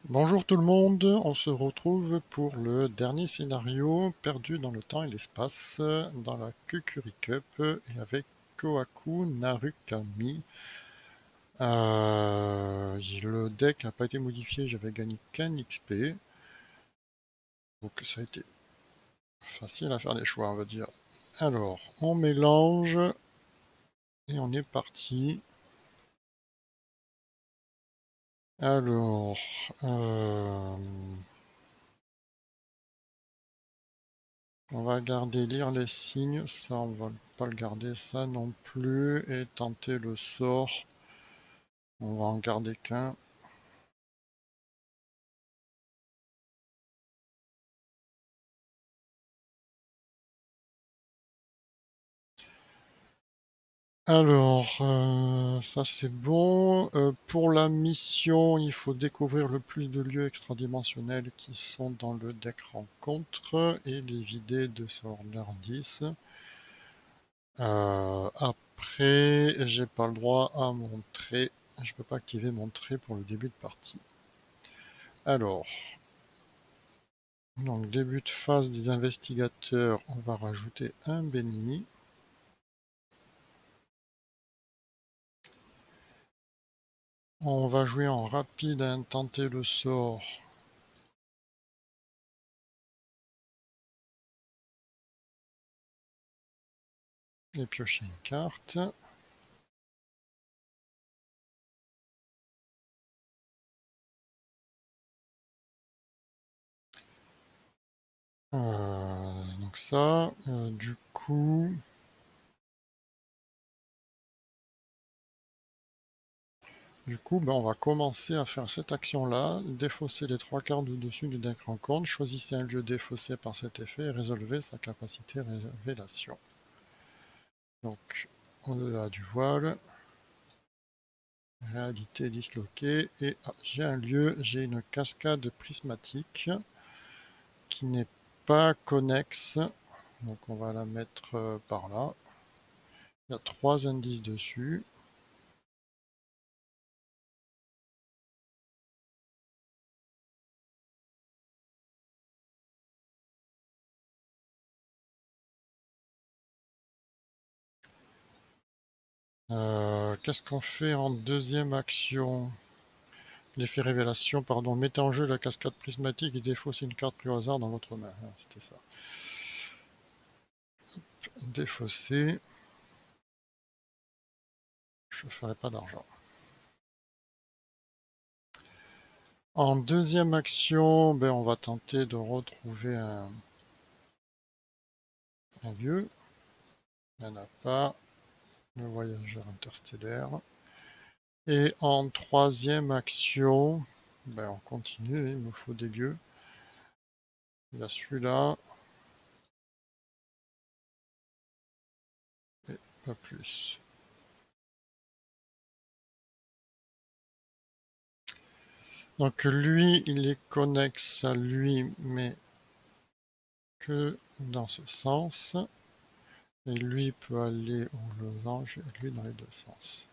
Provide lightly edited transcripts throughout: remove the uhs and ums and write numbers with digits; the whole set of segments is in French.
Bonjour tout le monde, on se retrouve pour le dernier scénario perdu dans le temps et l'espace dans la Kukuri Cup et avec Kohaku Narukami. Le deck n'a pas été modifié, j'avais gagné qu'un XP, donc ça a été facile à faire des choix on va dire. Alors, on mélange et on est parti. Alors, euh, on va garder lire les signes, ça on va pas le garder, ça non plus, et tenter le sort, on va en garder qu'un. Alors, ça c'est bon. Pour la mission, il faut découvrir le plus de lieux extradimensionnels qui sont dans le deck rencontre et les vider de leur indice. Après, j'ai pas le droit à mon trait. Je peux pas activer mon trait pour le début de partie. Alors, donc début de phase des investigateurs, on va rajouter un béni. On va jouer en rapide à tenter le sort. Et piocher une carte. Donc ça, du coup, ben, on va commencer à faire cette action-là, défausser les trois cartes du dessus du deck rencontre, choisissez un lieu défaussé par cet effet et résolvez sa capacité révélation. Donc, au-delà du voile, réalité disloquée, et j'ai un lieu, j'ai une cascade prismatique qui n'est pas connexe, donc on va la mettre par là. Il y a trois indices dessus. Qu'est-ce qu'on fait en deuxième action? L'effet révélation, pardon. Mettez en jeu la cascade prismatique et défaussez une carte plus au hasard dans votre main. Ah, c'était ça. Défausser. Je ne ferai pas d'argent. En deuxième action, ben, on va tenter de retrouver un lieu. Il n'y en a pas. Le voyageur interstellaire. Et en troisième action, ben, on continue. Il me faut des lieux. Il y a celui-là. Et pas plus. Donc lui, il est connexe à lui, mais que dans ce sens. Et lui peut aller au losange et lui dans les deux sens.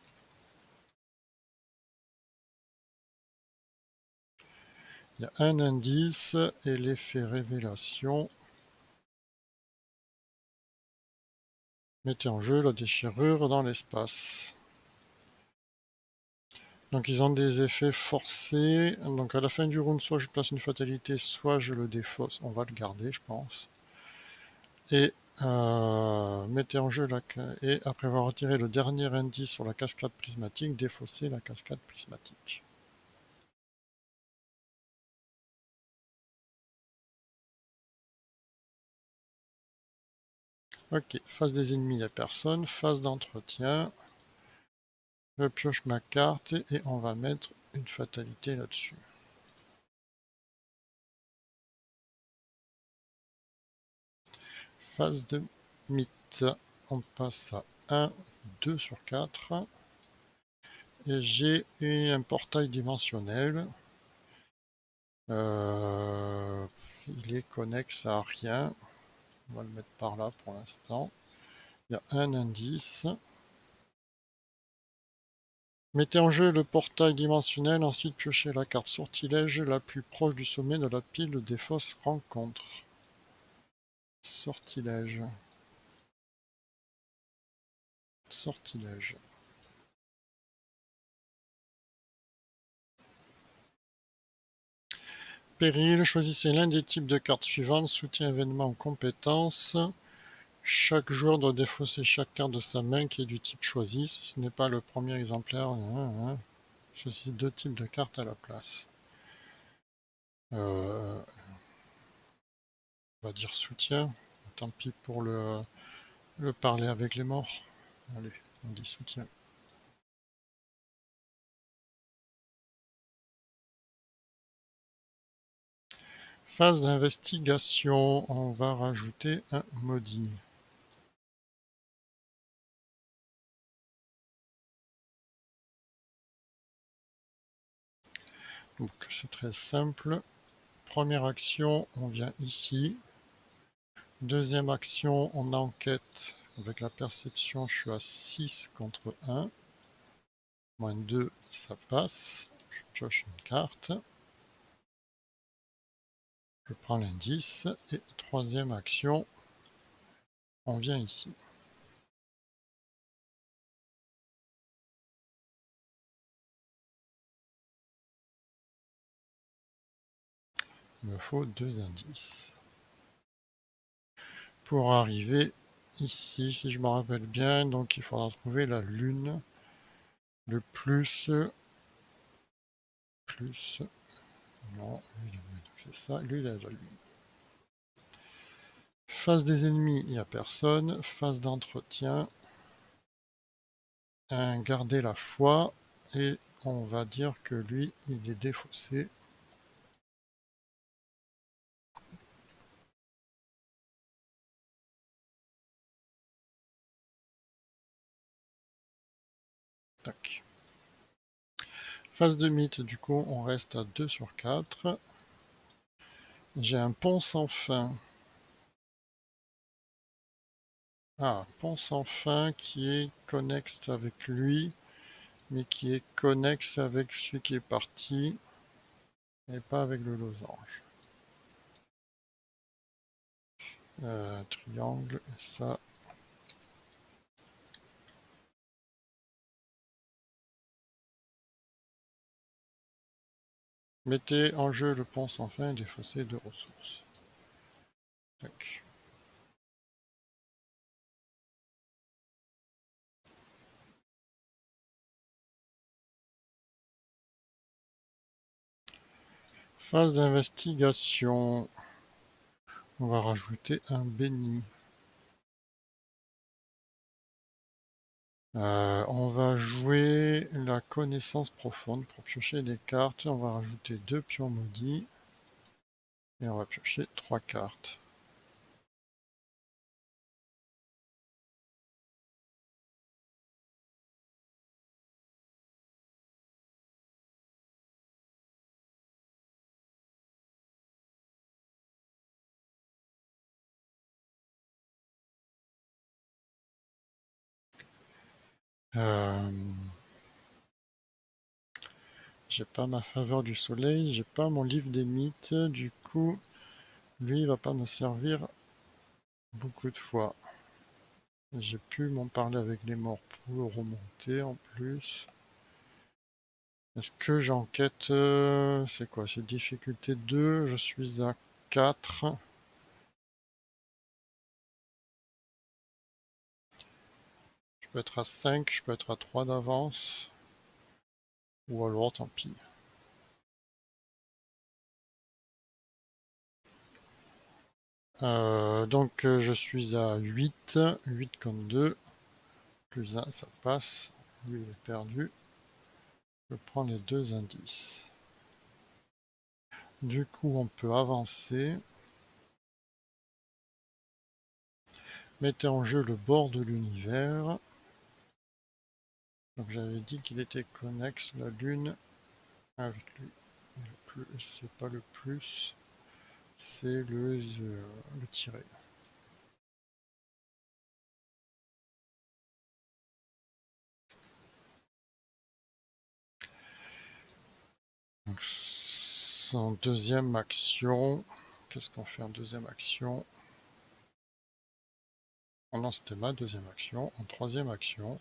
Il y a un indice et l'effet révélation. Mettez en jeu la déchirure dans l'espace. Donc ils ont des effets forcés. Donc à la fin du round, soit je place une fatalité, soit je le défausse. On va le garder, je pense. Et mettez en jeu et après avoir retiré le dernier indice sur la cascade prismatique, défaussez la cascade prismatique. Ok, face des ennemis, il n'y a personne. Phase d'entretien. Je pioche ma carte et on va mettre une fatalité là-dessus. Phase de mythe. On passe à 1, 2 sur 4. Et j'ai un portail dimensionnel. Euh, il est connexe à rien. On va le mettre par là pour l'instant. Il y a un indice. Mettez en jeu le portail dimensionnel, ensuite piochez la carte sortilège la plus proche du sommet de la pile des fausses rencontres. Sortilège. Sortilège. Péril, choisissez l'un des types de cartes suivantes, soutien, événement, compétence. Chaque joueur doit défausser chaque carte de sa main qui est du type choisi. Si ce n'est pas le premier exemplaire, choisis 2 types de cartes à la place. On va dire soutien. Tant pis pour le parler avec les morts. Allez, on dit soutien. Phase d'investigation, on va rajouter un maudit. Donc c'est très simple. Première action, on vient ici. Deuxième action, on enquête. Avec la perception, je suis à 6 contre 1. Moins 2, ça passe. Je pioche une carte. Je prends l'indice. Et troisième action, on vient ici. Il me faut 2 indices. Pour arriver ici, si je me rappelle bien, donc il faudra trouver la lune. Le plus, non, c'est ça, lui il a la lune. Phase des ennemis, il n'y a personne. Phase d'entretien, garder la foi, et on va dire que lui, il est défaussé. Tac. Phase de mythe, du coup, on reste à 2 sur 4. J'ai un pont sans fin. Ah, pont sans fin qui est connexe avec lui, mais qui est connexe avec celui qui est parti, et pas avec le losange. Triangle, ça. Mettez en jeu le pont sans fin et défaussez 2 ressources. Tac. Phase d'investigation. On va rajouter un béni. On va jouer la connaissance profonde pour piocher les cartes. On va rajouter 2 pions maudits. Et on va piocher 3 cartes. J'ai pas ma faveur du soleil, j'ai pas mon livre des mythes, du coup, lui il va pas me servir beaucoup de fois. J'ai pu m'en parler avec les morts pour le remonter en plus. Est-ce que j'enquête? C'est quoi? C'est difficulté 2, je suis à 4. Je peux être à 5, je peux être à 3 d'avance. Ou alors tant pis. Donc je suis à 8, 8 contre 2, plus 1 ça passe, lui il est perdu. Je prends les 2 indices. Du coup on peut avancer. Mettez en jeu le bord de l'univers. Donc j'avais dit qu'il était connexe, la lune, avec lui. C'est pas le plus, c'est le tiré. En deuxième action, qu'est-ce qu'on fait en deuxième action? Oh non, c'était ma deuxième action. En troisième action,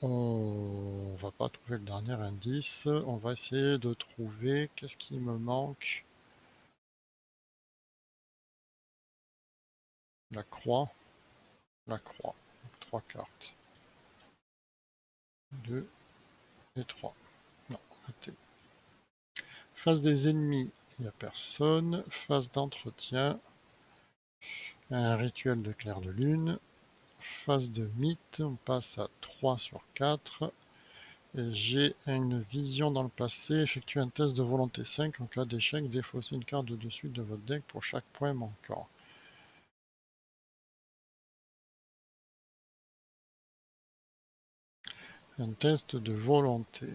on va pas trouver le dernier indice. On va essayer de trouver qu'est-ce qui me manque. La croix. La croix. Donc, 3 cartes. 2 et 3. Non, raté. Phase des ennemis, il n'y a personne. Phase d'entretien. Un rituel de clair de lune. Phase de mythe, on passe à 3 sur 4. Et j'ai une vision dans le passé. Effectuez un test de volonté 5. En cas d'échec, défaussez une carte de dessus de votre deck pour chaque point manquant. Un test de volonté.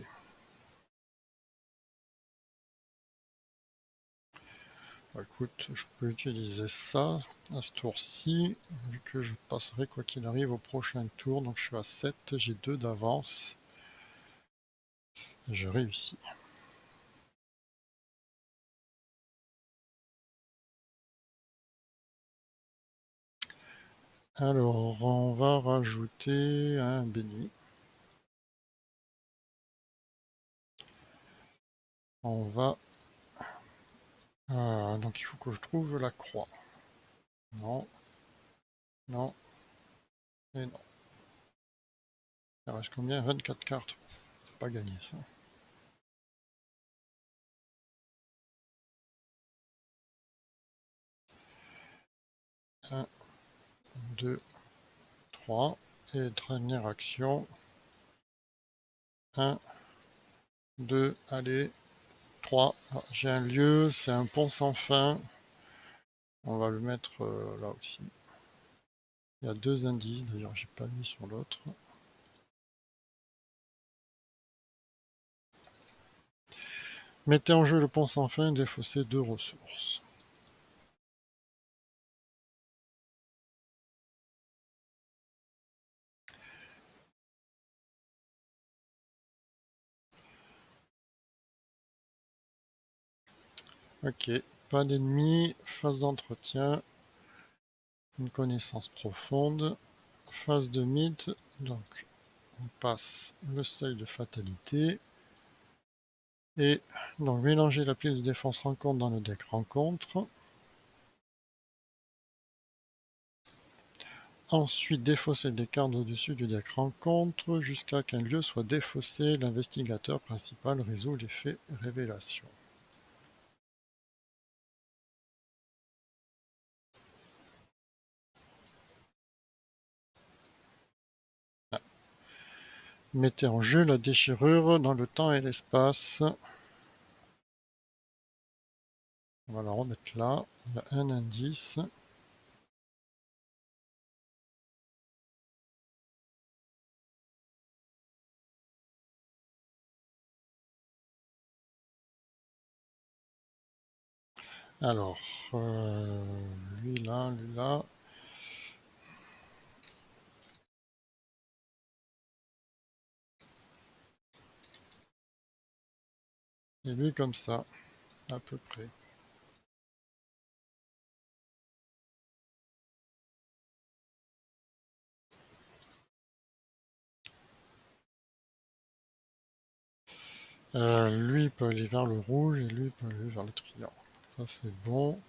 Bah, écoute, je peux utiliser ça à ce tour-ci, vu que je passerai quoi qu'il arrive au prochain tour. Donc je suis à 7, j'ai 2 d'avance. Je réussis. Alors, on va rajouter un béni. On va... donc il faut que je trouve la croix. Non, non, et non. Il reste combien? 24 cartes. C'est pas gagné ça. 1, 2, 3. Et dernière action. 1, 2, allez. 3. Ah, j'ai un lieu, c'est un pont sans fin. On va le mettre là aussi. Il y a 2 indices, d'ailleurs j'ai pas mis sur l'autre. Mettez en jeu le pont sans fin, défaussez 2 ressources. Ok, pas d'ennemis, phase d'entretien, une connaissance profonde, phase de mythe, donc on passe le seuil de fatalité. Et donc mélanger la pile de défense rencontre dans le deck rencontre. Ensuite défausser des cartes au-dessus du deck rencontre jusqu'à qu'un lieu soit défaussé. L'investigateur principal résout l'effet révélation. Ah. Mettez en jeu la déchirure dans le temps et l'espace. On va la remettre là. Il y a un indice. Alors, lui là, lui là. Et lui comme ça, à peu près. Lui peut aller vers le rouge et lui peut aller vers le triangle. Ça c'est bon.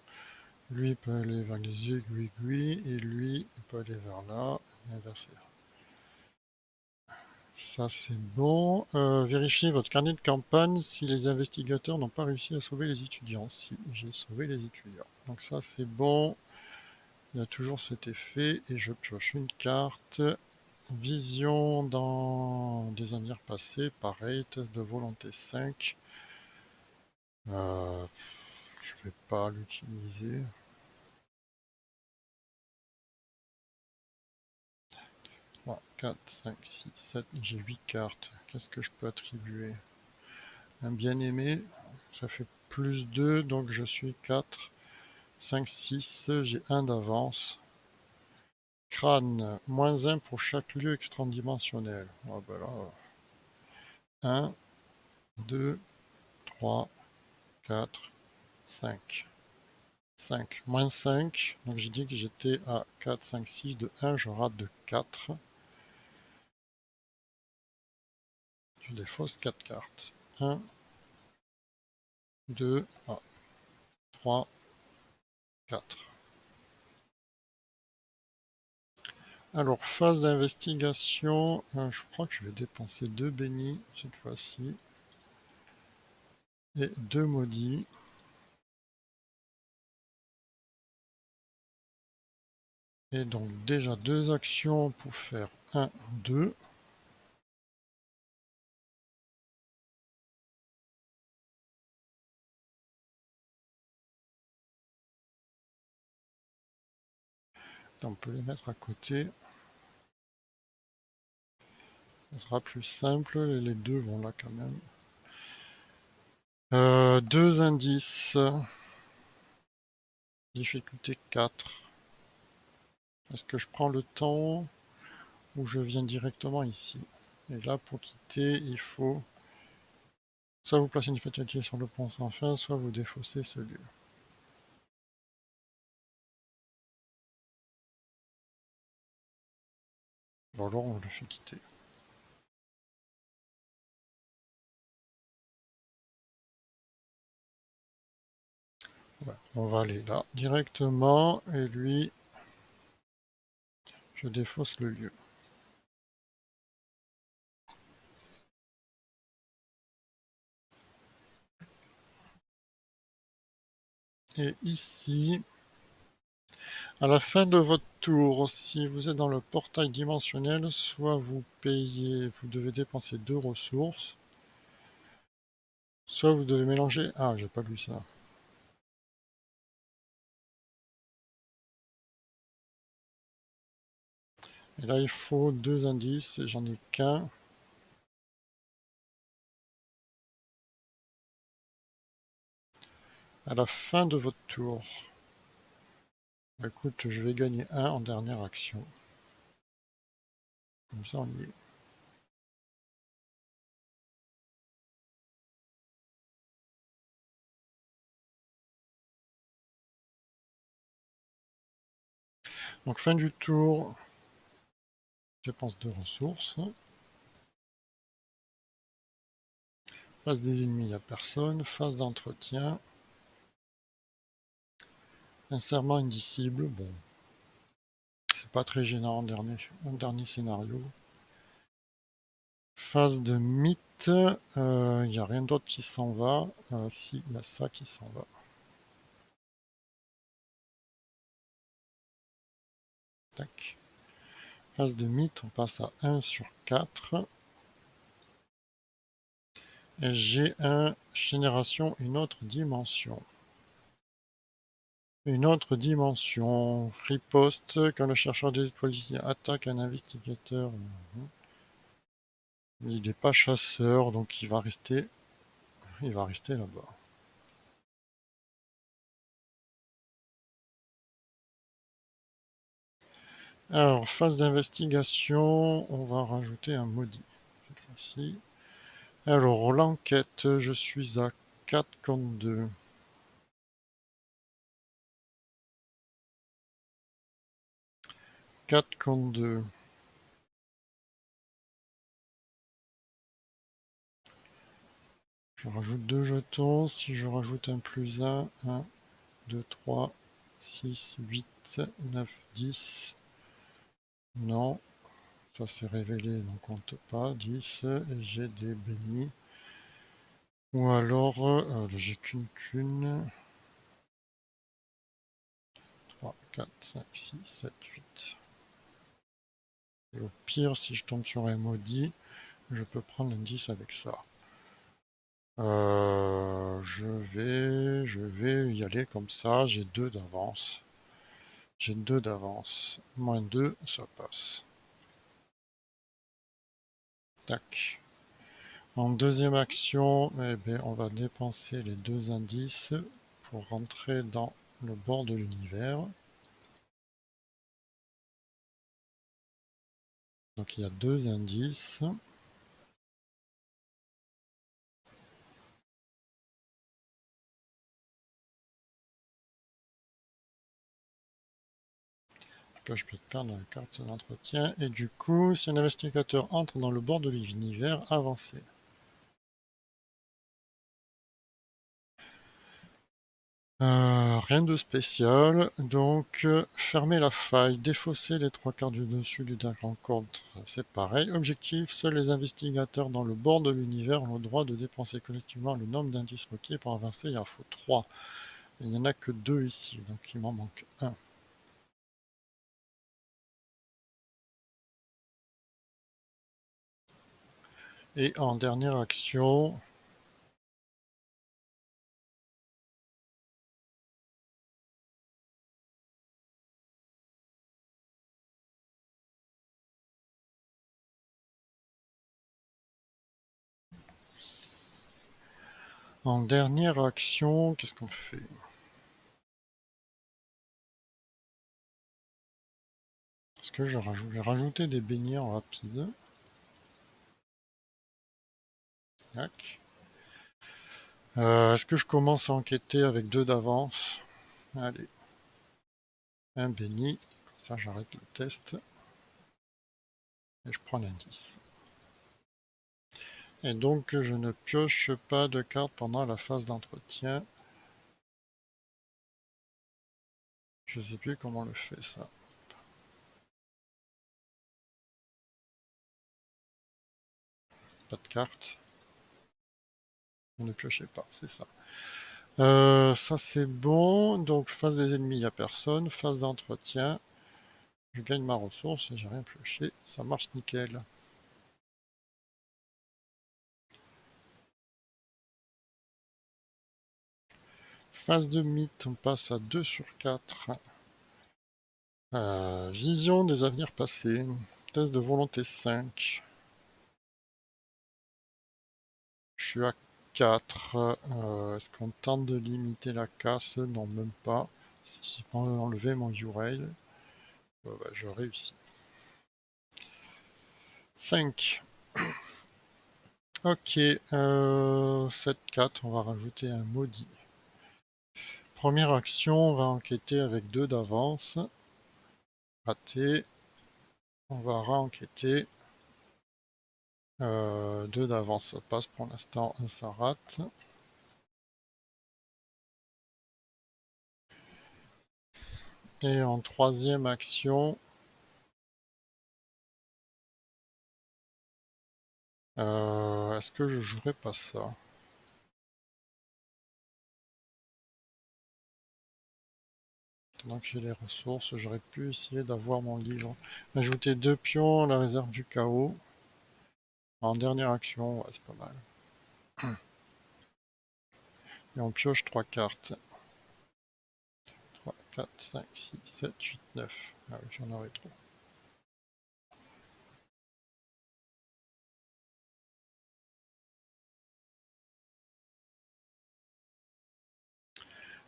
Lui peut aller vers les yeux aiguilles et lui peut aller vers là et inverser. Ça c'est bon. Vérifiez votre carnet de campagne si les investigateurs n'ont pas réussi à sauver les étudiants. Si, j'ai sauvé les étudiants. Donc ça c'est bon. Il y a toujours cet effet et je pioche une carte. Vision dans des années passées, pareil, test de volonté 5. Je vais pas l'utiliser. 3, 4, 5, 6, 7, j'ai 8 cartes. Qu'est-ce que je peux attribuer? Un bien-aimé, ça fait plus 2, donc je suis 4, 5, 6, j'ai 1 d'avance. Crâne, moins 1 pour chaque lieu extradimensionnel. Ah ben là, 1, 2, 3, 4, 5. 5. Moins 5. Donc j'ai dit que j'étais à 4, 5, 6. De 1, je rate de 4. Je défausse 4 cartes. 1, 2, 3, 4. Alors, phase d'investigation. Je crois que je vais dépenser 2 bénis cette fois-ci. Et 2 maudits. Et donc déjà 2 actions pour faire 1, 2. On peut les mettre à côté. Ce sera plus simple. Les deux vont là quand même. 2 indices. Difficulté 4. Est-ce que je prends le temps ou je viens directement ici? Et là, pour quitter, il faut soit vous placez une fatalité sur le pont sans fin, soit vous défaussez ce lieu. Bon, alors on le fait quitter. Ouais, on va aller là directement et lui, je défausse le lieu. Et ici, à la fin de votre tour, si vous êtes dans le portail dimensionnel, soit vous payez, vous devez dépenser 2 ressources, soit vous devez mélanger... Ah, j'ai pas lu ça. Et là, il faut 2 indices, et j'en ai qu'un. À la fin de votre tour. Écoute, je vais gagner 1 en dernière action. Comme ça, on y est. Donc, fin du tour, je dépense 2 ressources. Phase des ennemis, il n'y a personne. Phase d'entretien. Un serment indicible, bon. C'est pas très gênant en dernier scénario. Phase de mythe, il n'y a rien d'autre qui s'en va. Si, il y a ça qui s'en va. Tac. Phase de mythe, on passe à 1 sur 4. Et G1, génération, une autre dimension. Une autre dimension. Riposte, quand le chercheur des policiers attaque un investigateur. Il n'est pas chasseur, donc il va rester là-bas. Alors, phase d'investigation, on va rajouter un maudit cette fois-ci. Alors, l'enquête, je suis à 4 contre 2. 4 contre 2. Je rajoute 2 jetons. Si je rajoute un plus 1, 1, 2, 3, 6, 8, 9, 10. Non, ça s'est révélé, donc on compte pas. 10, et j'ai des bénis. Ou alors, j'ai qu'une thune. 3, 4, 5, 6, 7, 8. Et au pire, si je tombe sur un maudit, je peux prendre un 10 avec ça. Je vais y aller comme ça. J'ai 2 d'avance. J'ai 2 d'avance. Moins 2, ça passe. Tac. En deuxième action, eh bien, on va dépenser les 2 indices pour rentrer dans le bord de l'univers. Donc il y a 2 indices. Je peux perdre la carte d'entretien. Et du coup, si un investigateur entre dans le bord de l'univers, avancez. Rien de spécial. Donc, fermer la faille, défausser les 3/4 du dessus du deck rencontre, c'est pareil. Objectif, seuls les investigateurs dans le bord de l'univers ont le droit de dépenser collectivement le nombre d'indices requis pour avancer. Il en faut 3. Il n'y en a que 2 ici, donc il m'en manque 1. Et en dernière action, qu'est-ce qu'on fait? Est-ce que je vais rajouter des beignets en rapide? Tac. Est-ce que je commence à enquêter avec 2 d'avance? Allez, un béni. Comme ça, j'arrête le test. Et je prends l'indice. Et donc, je ne pioche pas de carte pendant la phase d'entretien. Je sais plus comment on le fait, ça. Pas de carte. On ne piochait pas, c'est ça. Ça c'est bon. Donc phase des ennemis, il n'y a personne. Phase d'entretien. Je gagne ma ressource et j'ai rien pioché. Ça marche nickel. Phase de mythe, on passe à 2 sur 4. Vision des avenirs passés. Test de volonté 5. Je suis à 4. Est-ce qu'on tente de limiter la casse? Non, même pas. Si je peux enlever mon U-Rail, je réussis. 5. Ok, 7-4, on va rajouter un maudit. Première action, on va enquêter avec 2 d'avance. Raté. On va re-enquêter. 2 d'avance, ça passe pour l'instant, ça rate. Et en troisième action, est-ce que je jouerai pas ça? Pendant que j'ai les ressources, j'aurais pu essayer d'avoir mon livre. Ajouter 2 pions à la réserve du chaos. En dernière action, ouais, c'est pas mal. Et on pioche 3 cartes. 3, 4, 5, 6, 7, 8, 9. Ah oui, j'en aurais trop.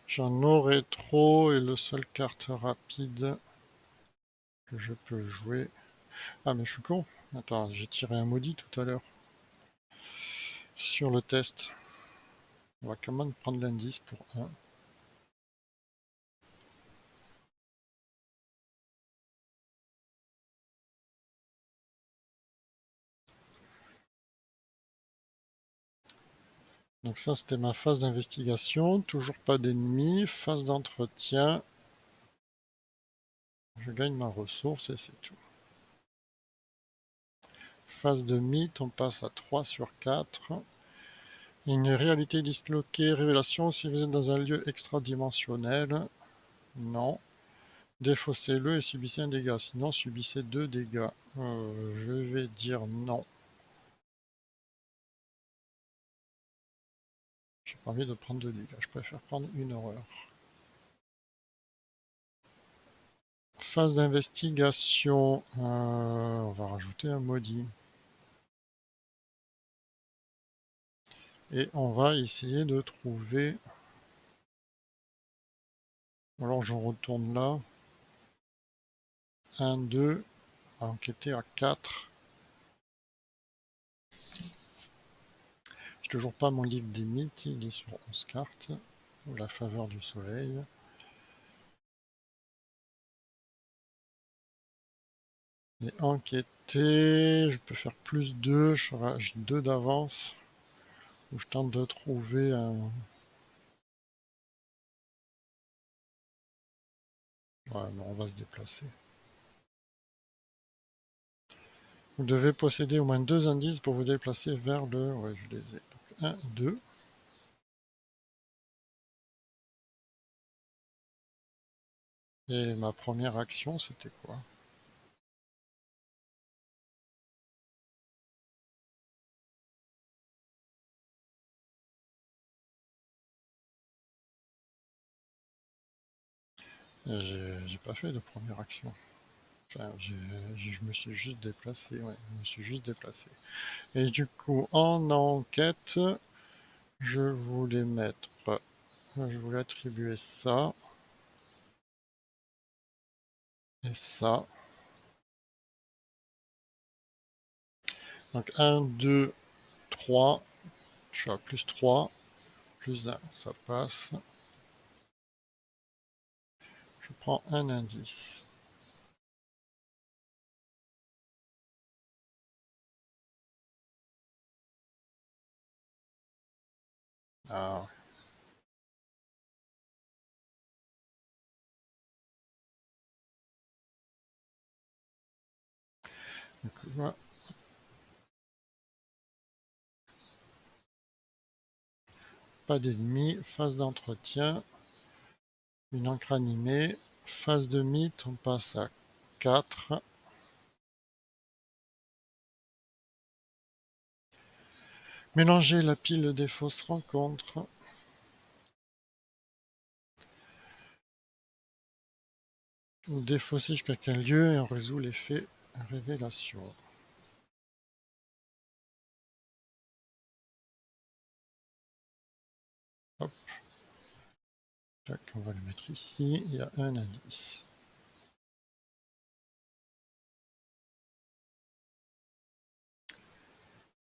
J'en aurais trop et le seul carte rapide que je peux jouer. Ah mais je suis con. Attends, j'ai tiré un maudit tout à l'heure. Sur le test. On va quand même prendre l'indice pour 1. Donc ça c'était ma phase d'investigation. Toujours pas d'ennemis. Phase d'entretien. Je gagne ma ressource et c'est tout. Phase de mythe, on passe à 3 sur 4. Une réalité disloquée, révélation, si vous êtes dans un lieu extradimensionnel. Non. Défaussez-le et subissez un dégât, sinon subissez 2 dégâts. Je vais dire non. J'ai pas envie de prendre 2 dégâts, je préfère prendre une horreur. Phase d'investigation, on va rajouter un maudit. Et on va essayer de trouver... Alors je retourne là. 1, 2, on va enquêter à 4. J'ai toujours pas mon livre des mythes, il est sur 11 cartes. La faveur du soleil. Et enquêter, je peux faire plus 2, j'ai 2 d'avance. Ou je tente de trouver un... Ouais, non, on va se déplacer. Vous devez posséder au moins 2 indices pour vous déplacer vers le... Ouais, je les ai. Donc 1, 2. Et ma première action, c'était quoi? J'ai pas fait de première action. Enfin, je me suis juste déplacé, ouais, je me suis juste déplacé. Et du coup, en enquête, je voulais mettre, je voulais attribuer ça et ça. Donc 1, 2, 3, je suis à plus 3, plus 1, ça passe. Je prends un indice. Ah, donc, voilà. Pas d'ennemis, phase d'entretien, une encre animée, phase de mythe, on passe à 4. Mélanger la pile des fausses rencontres. Ou défausser jusqu'à quel lieu et on résout l'effet révélation. Hop, tac, on va le mettre ici, il y a un indice.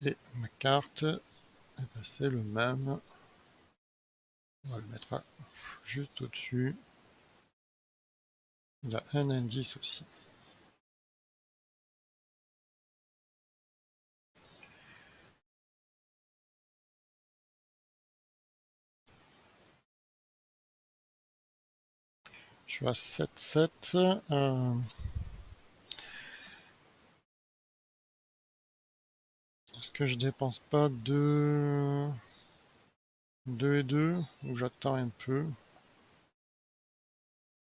Et ma carte, eh ben, c'est le même. On va le mettre juste au-dessus. Il y a un indice aussi. Je suis à 7-7. Est-ce que je dépense pas 2 et 2 ou j'attends un peu?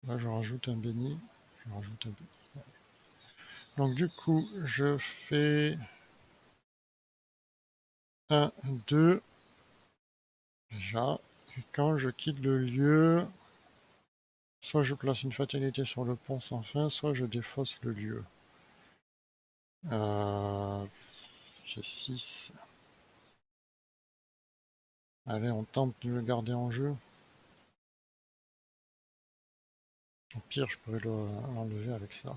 Là, je rajoute un béni. Je rajoute un béni. Donc, du coup, je fais 1, 2. Déjà. Et quand je quitte le lieu, soit je place une fatalité sur le pont sans fin, soit je défausse le lieu. Euh, j'ai 6. Allez, on tente de le garder en jeu. Au pire, je pourrais l'enlever avec ça.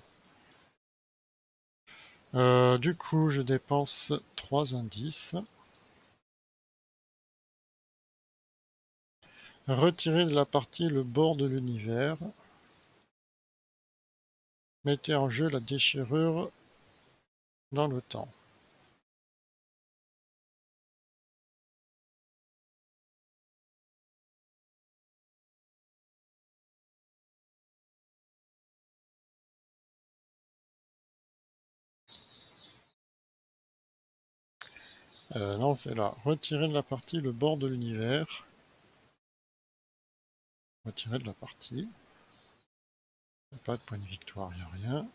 Du coup, je dépense 3 indices. Retirer de la partie le bord de l'univers. Mettez en jeu la déchirure dans le temps. Non, c'est là. Retirer de la partie le bord de l'univers. Retirer de la partie. Il n'y a pas de point de victoire, il n'y a rien.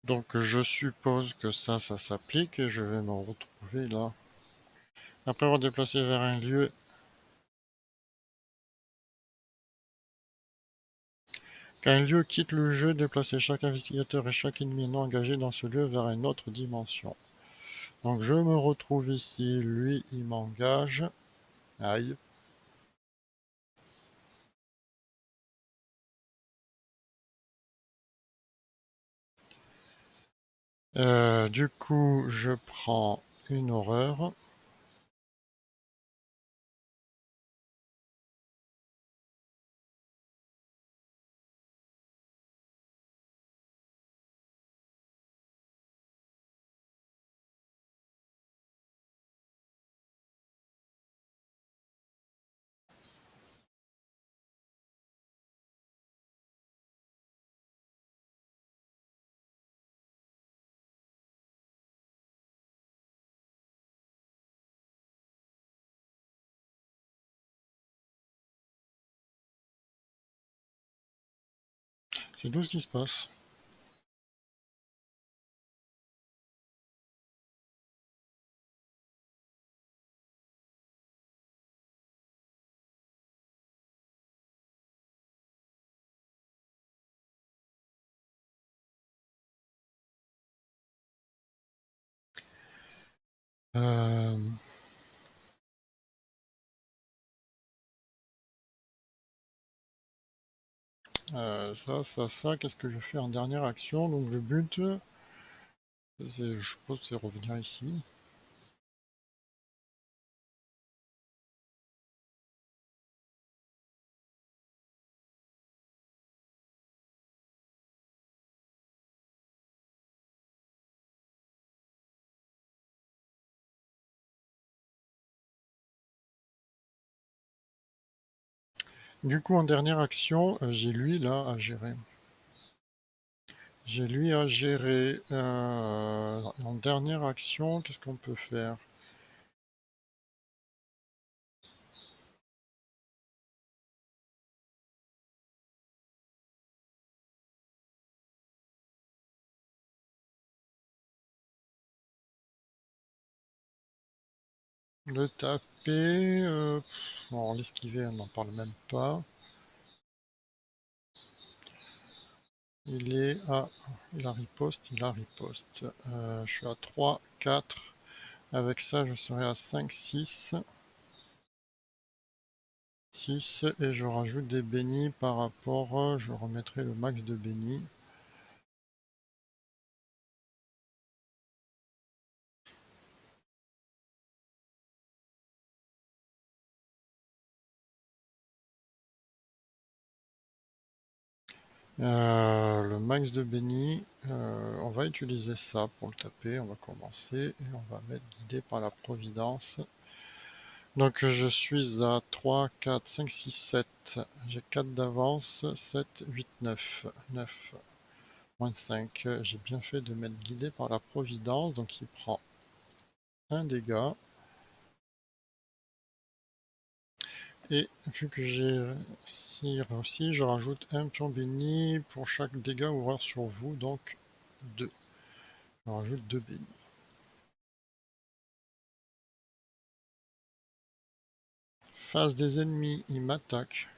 Donc je suppose que ça s'applique et je vais me retrouver là. Après avoir déplacé vers un lieu, quand un lieu quitte le jeu, déplacez chaque investigateur et chaque ennemi non engagé dans ce lieu vers une autre dimension. Donc je me retrouve ici, lui il m'engage. Aïe. Du coup, je prends une horreur. C'est tout ce qui se passe. Euh, ça, qu'est-ce que je fais en dernière action? Donc le but, c'est, je suppose, c'est revenir ici. Du coup, en dernière action, j'ai lui là à gérer. J'ai lui à gérer. En dernière action, qu'est-ce qu'on peut faire? Le taper. Bon, l'esquiver, on n'en parle même pas. Il est à. Il a riposte, il a riposte. Je suis à 3, 4. Avec ça, je serai à 5, 6. 6 et je rajoute des bénis par rapport. Je remettrai le max de bénis. Le max de bénis, on va utiliser ça pour le taper. On va commencer et on va mettre guidé par la providence. Donc je suis à 3, 4, 5, 6, 7. J'ai 4 d'avance. 7, 8, 9. 9 moins 5. J'ai bien fait de mettre guidé par la providence. Donc il prend un dégât. Et vu que j'ai cire aussi, je rajoute un pion béni pour chaque dégât ou horreur sur vous. Donc 2. Je rajoute 2 bénis. Face des ennemis, ils m'attaquent.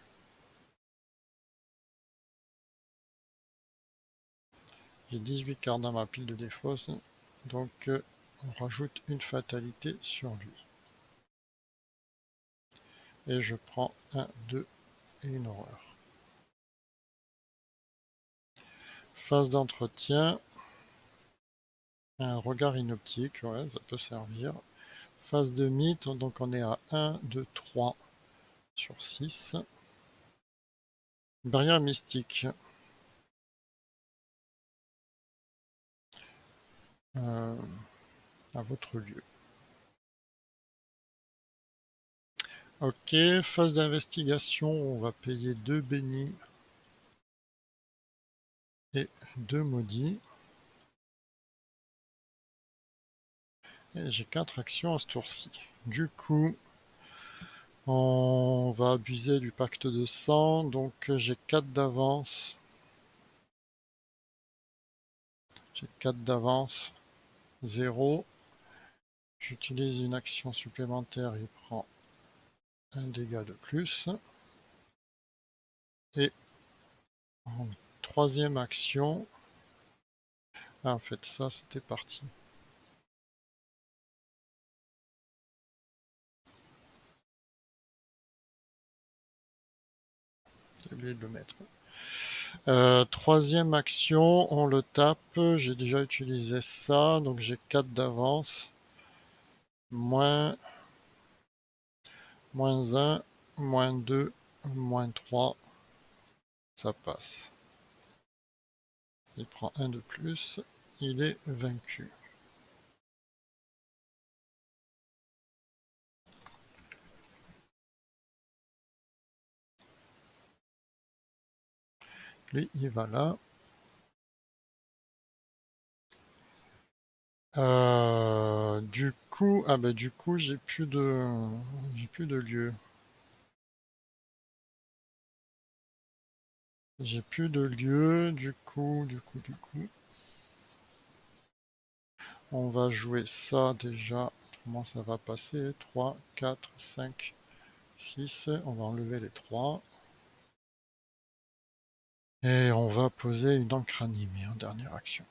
J'ai 18 cartes dans ma pile de défausse, donc on rajoute une fatalité sur lui. Et je prends un, 2 et une horreur. Phase d'entretien, un regard inoptique, ouais, ça peut servir. Phase de mythe, donc on est à 1, 2, 3 sur 6. Barrière mystique. Euh, à votre lieu. Ok, phase d'investigation, on va payer 2 bénis et 2 maudits. Et j'ai 4 actions à ce tour-ci. Du coup, on va abuser du pacte de sang, donc j'ai 4 d'avance. J'ai 4 d'avance, 0. J'utilise une action supplémentaire, il prend un dégât de plus. Et en troisième action, ah, en fait ça c'était parti. J'ai oublié de le mettre. Troisième action, on le tape. J'ai déjà utilisé ça, donc j'ai 4 d'avance. Moins, moins 1, moins 2, moins 3. Ça passe. Il prend un de plus. Il est vaincu. Lui, il va là. Du coup, ah bah du coup, j'ai plus de lieu. J'ai plus de lieu, du coup, on va jouer ça déjà. Comment ça va passer? 3, 4, 5, 6. On va enlever les 3. Et on va poser une encre animée en dernière action.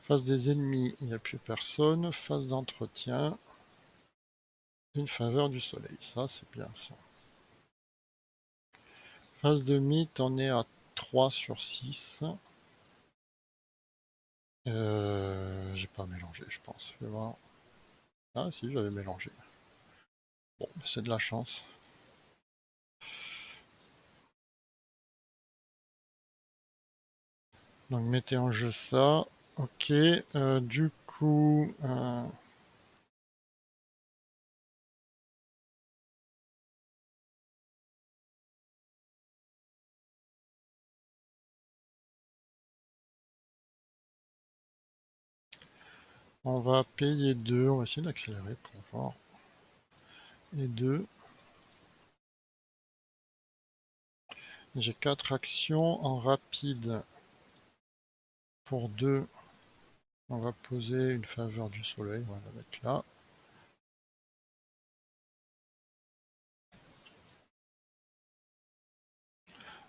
Face des ennemis, il n'y a plus personne. Phase d'entretien, une faveur du soleil. Ça, c'est bien ça. Phase de mythe, on est à 3 sur 6. J'ai pas mélangé, je pense. Fais voir. Ah si, j'avais mélangé. Bon, c'est de la chance. Donc mettez en jeu ça. Ok, du coup, on va payer 2. On va essayer d'accélérer pour voir. Et 2. J'ai 4 actions en rapide. Pour 2, on va poser une faveur du soleil. On va la mettre là.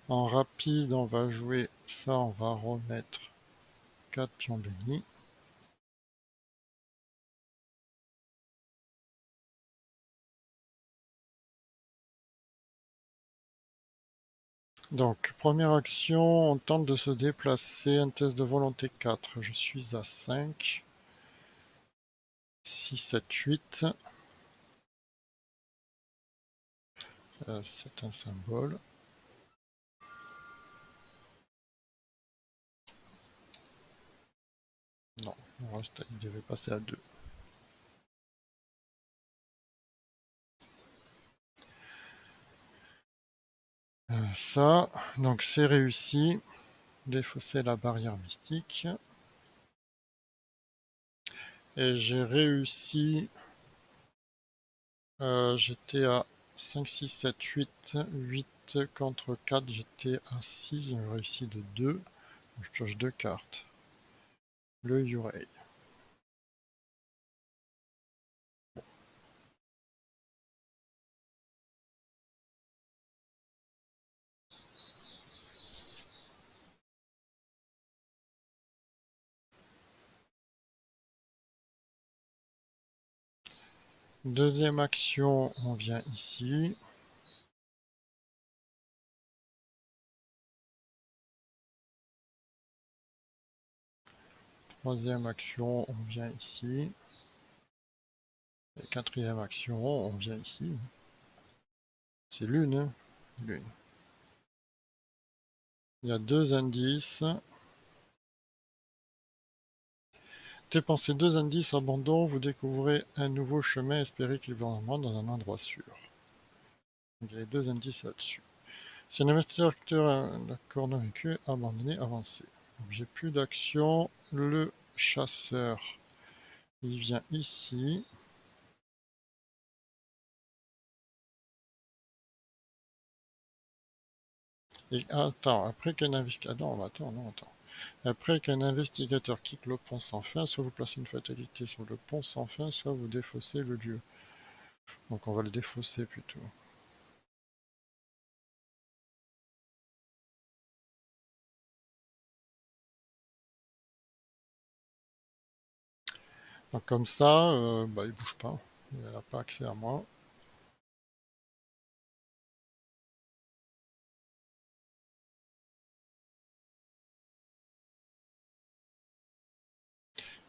En rapide, on va jouer ça. On va remettre 4 pions bénis. Donc, première action, on tente de se déplacer, un test de volonté 4. Je suis à 5, 6, 7, 8. C'est un symbole. Non, le reste, il devait passer à 2. Ça, donc c'est réussi. Défausser la barrière mystique. Et j'ai réussi. J'étais à 5, 6, 7, 8. 8 contre 4, j'étais à 6. J'ai réussi de 2. Je pioche 2 cartes. Le Yurei. Deuxième action, on vient ici. Troisième action, on vient ici. Et quatrième action, on vient ici. C'est l'une, hein. L'une. Il y a 2 indices. Dépensez 2 indices, abandon, vous découvrez un nouveau chemin, espérez qu'il vous emmène dans un endroit sûr. Donc, il y a 2 indices là-dessus. Si un investisseur acteur d'accord non vécu, abandonné, avancé. J'ai plus d'action. Le chasseur, il vient ici. Et attends, après qu'un investigateur... attends. Après qu'un investigateur quitte le pont sans fin, soit vous placez une fatalité sur le pont sans fin, soit vous défaussez le lieu. Donc on va le défausser plutôt. Donc comme ça, bah, il bouge pas. Il n'a pas accès à moi.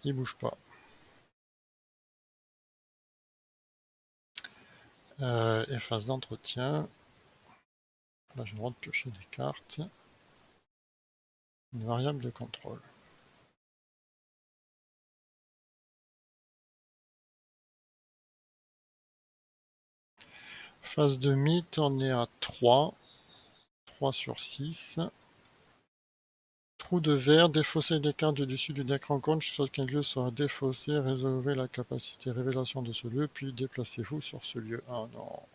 Il bouge pas. Et phase d'entretien. Là j'ai le droit de piocher des cartes. Une variable de contrôle. Phase de mythe, on est à 3. 3 sur 6. Trou de verre, défausser des cartes du dessus du deck rencontre, chaque fois qu'un lieu sera défaussé, résolvez la capacité révélation de ce lieu, puis déplacez-vous sur ce lieu. Ah non.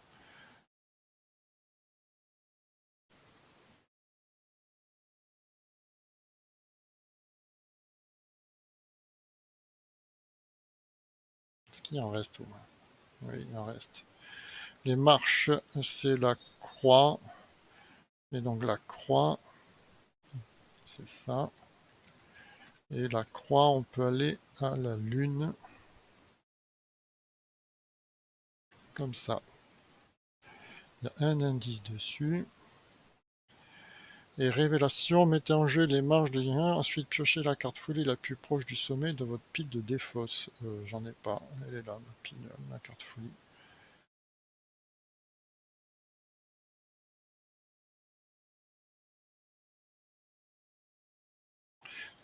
Est-ce qu'il en reste au moins? Oui, il en reste. Les marches, c'est la croix. Et donc la croix, c'est ça. Et la croix, on peut aller à la lune. Comme ça. Il y a un indice dessus. Et révélation, mettez en jeu les marges de lien. Ensuite, piochez la carte folie la plus proche du sommet de votre pile de défausse. J'en ai pas. Elle est là, ma pile, ma carte folie.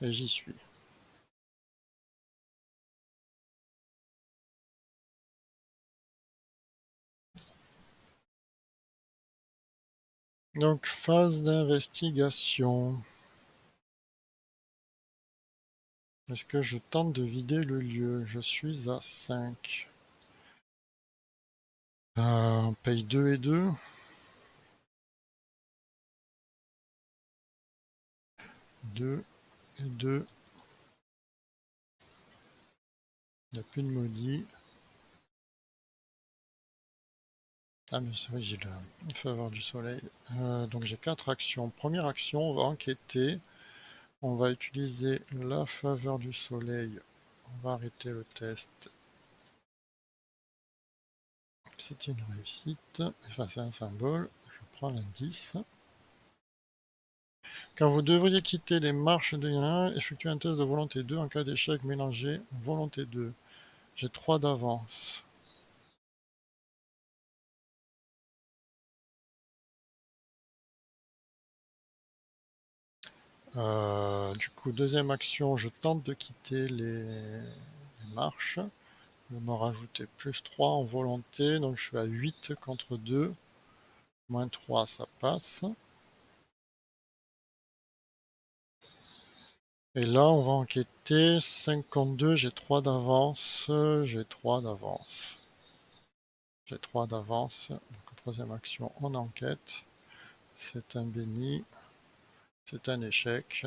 Et j'y suis. Donc, phase d'investigation. Est-ce que je tente de vider le lieu? Je suis à 5. On paye 2 et 2. 2 et 2. Il n'y a plus de maudit. Ah mais c'est vrai, j'ai la faveur du soleil. Donc j'ai 4 actions. Première action, on va enquêter. On va utiliser la faveur du soleil. On va arrêter le test. C'est une réussite. Enfin, c'est un symbole. Je prends l'indice. Quand vous devriez quitter les marches de 1, effectuez un test de volonté 2. En cas d'échec, mélangez volonté 2. J'ai 3 d'avance. Du coup, deuxième action, je tente de quitter les marches. Je vais me rajouter plus 3 en volonté, donc je suis à 8 contre 2. Moins 3, ça passe. Et là, on va enquêter. 52, j'ai 3 d'avance. J'ai 3 d'avance. J'ai 3 d'avance. Donc, troisième action, on enquête. C'est un béni. C'est un échec.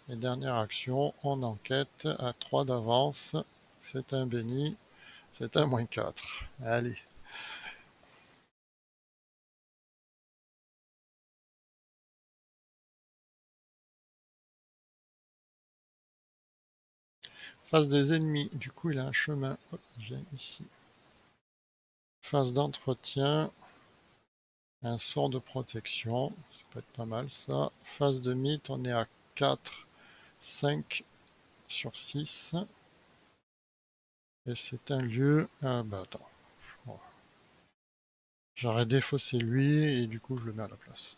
Et dernière action, on enquête à 3 d'avance. C'est un béni. C'est un moins 4. Allez. Face des ennemis. Du coup, il a un chemin. Hop, il vient ici. Phase d'entretien. Un sort de protection. Ça peut être pas mal ça. Phase de mythe, on est à 4, 5 sur 6. Et c'est un lieu. Ah bah attends. Bon. J'aurais défaussé lui et du coup je le mets à la place.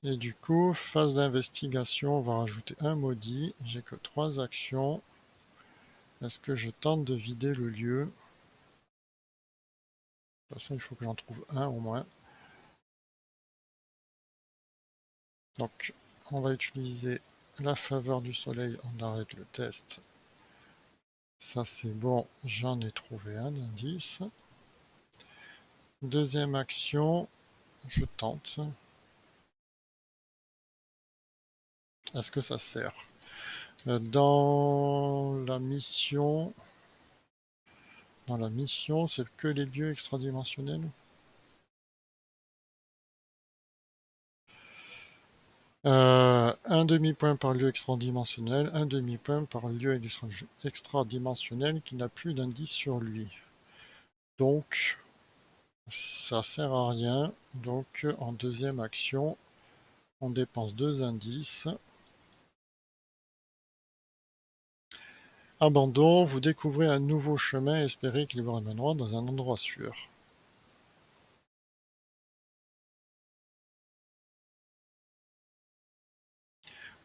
Et du coup, phase d'investigation, on va rajouter un maudit. J'ai que 3 actions. Est-ce que je tente de vider le lieu? De toute façon, il faut que j'en trouve un au moins. Donc, on va utiliser la faveur du soleil. On arrête le test. Ça, c'est bon. J'en ai trouvé un indice. Deuxième action, je tente. Est-ce que ça sert? Dans la mission, c'est que les lieux extradimensionnels. Un demi-point par lieu extradimensionnel, un demi-point par lieu extradimensionnel qui n'a plus d'indice sur lui. Donc, ça sert à rien. Donc, en deuxième action, on dépense 2 indices. Abandon, vous découvrez un nouveau chemin et espérez qu'il vous ramènera dans un endroit sûr.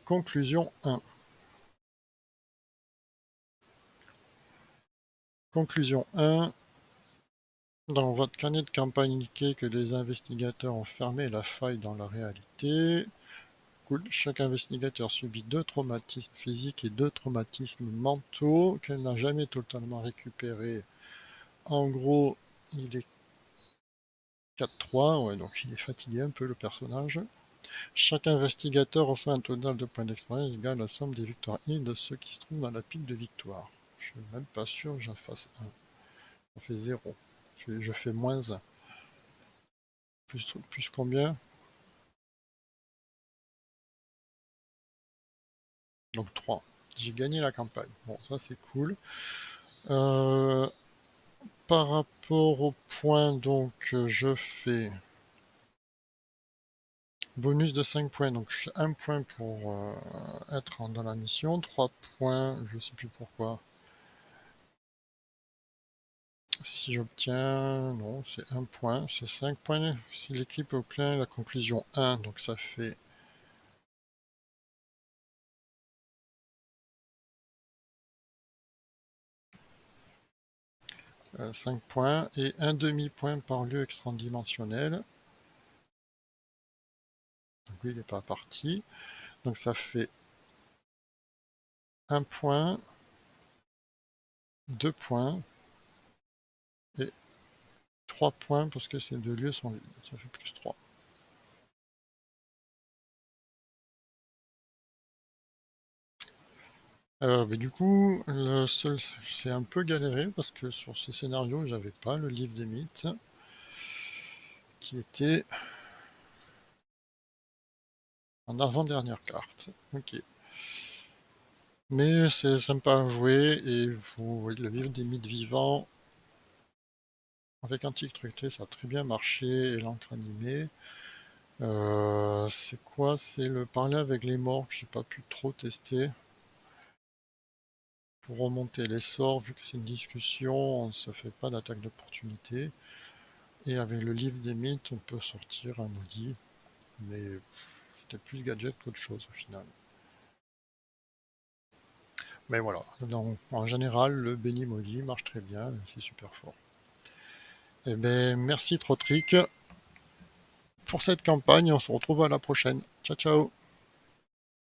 Conclusion 1. Conclusion 1. Dans votre carnet de campagne, indiquez que les investigateurs ont fermé la faille dans la réalité. Cool. Chaque investigateur subit 2 traumatismes physiques et 2 traumatismes mentaux qu'elle n'a jamais totalement récupérés. En gros, il est 4-3, ouais, donc il est fatigué un peu le personnage. Chaque investigateur reçoit un total de points d'expérience égal à la somme des victoires et de ceux qui se trouvent dans la pile de victoires. Je suis même pas sûr que j'en fasse 1. Ça fait 0. Je fais moins 1. Plus combien? Donc 3. J'ai gagné la campagne. Bon, ça c'est cool. Euh, Par rapport aux points, donc je fais bonus de 5 points. Donc 1 point pour être dans la mission. 3 points, je sais plus pourquoi. Si j'obtiens, non, c'est 1 point, c'est 5 points. Si l'équipe obtient la conclusion 1, donc ça fait 5 points et un demi-point par lieu extra-dimensionnel. Donc lui, il n'est pas parti. Donc ça fait 1 point, 2 points et 3 points parce que ces 2 lieux sont vides. Ça fait plus 3. Mais du coup, c'est un peu galéré parce que sur ce scénario, j'avais pas le livre des mythes qui était en avant-dernière carte. Ok. Mais c'est sympa à jouer et vous voyez le livre des mythes vivants avec Antique Tructé, ça a très bien marché et l'encre animée. C'est quoi? C'est le parler avec les morts que j'ai pas pu trop tester. Pour remonter les sorts, vu que c'est une discussion, on ne se fait pas d'attaque d'opportunité. Et avec le livre des mythes, on peut sortir un maudit. Mais c'était plus gadget qu'autre chose au final. Mais voilà, donc, en général, le béni maudit marche très bien, c'est super fort. Eh ben, merci Trotrick pour cette campagne, on se retrouve à la prochaine. Ciao ciao.